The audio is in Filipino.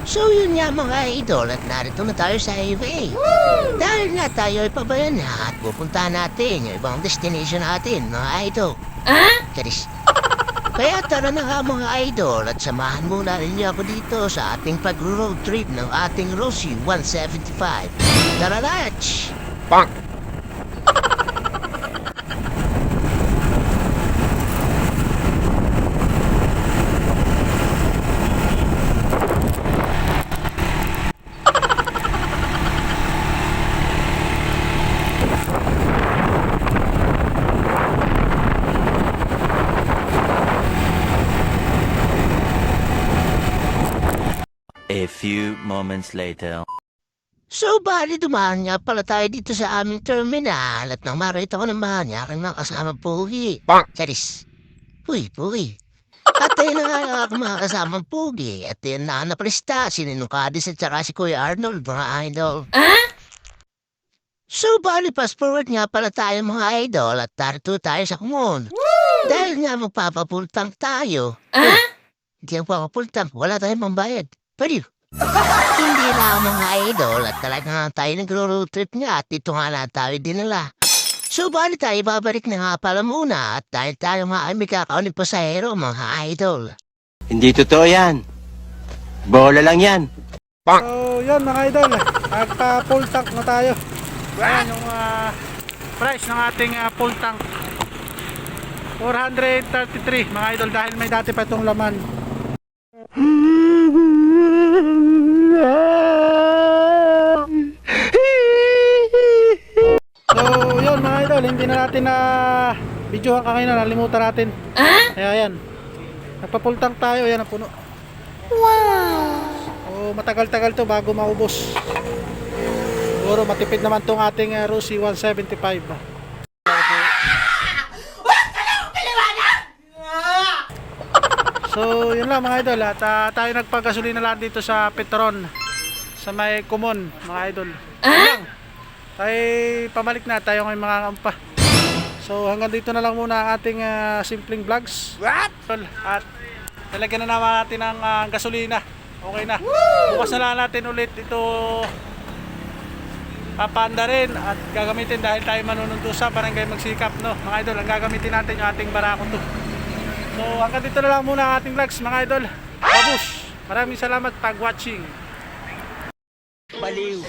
So yun nga mga idol at narito na tayo sa highway. Dahil nga tayo ay pabayan na at pupunta natin yung ibang destination natin mga idol. Charis. Kaya tara na nga mga idol at samahan muna ninyo ako dito sa ating pag-road trip ng ating Rossi 175. Tara Lach! Bonk! A few moments later. So bali dumaan nga pala tayo dito sa aming terminal at nang marita ko naman yung aking mga kasama pugi. Bonk! Charis. Pugi. At ayun na nga ako mga kasamang pugi at yun na naprista si Ninong Kadis at saka si Kuya Arnold mga idol. So bali fast forward nga pala tayo mga idol at tarito tayo sa kumon. Dahil nga magpapapultang tayo. Hindi ang papapultang, wala tayong mambayad. Pwede. Hindi na ako mga idol at talaga nga tayo nagro-road trip nga at dito nga na tayo dinala. So bali tayo babalik na nga pala muna at dahil tayo nga ay may kakaunin pasahero mga idol. Hindi totoo yan. Bola lang yan. So yun mga idol, nagpa-full tank na tayo. Ayan yung price ng ating full tank, 433 mga idol, dahil may dati pa itong laman. So yun mga idol, hindi na natin na videohan kanina, nalimutan natin. Kaya yan, nagpa-full tank tayo, yan ang puno. So matagal-tagal to bago maubos. Siguro matipid naman tong ating Rossi 175. So yun lang mga idol, at tayo nagpagasolina lang dito sa Petron sa may Kumon mga idol. Yun lang. Tayo pabalik na tayo ngayon mga kampa. So hanggang dito na lang muna ang ating simpleng vlogs. At talagyan na naman natin ang gasolina. Okay na. Bukas na lang natin ulit ito papaanda rin at gagamitin dahil tayo manununtusa, parang kayo magsikap, no mga idol. Ang gagamitin natin yung ating barako to. So hanggang dito na lang muna ang ating vlogs mga idol. Babush! Maraming salamat pag watching. Baliw.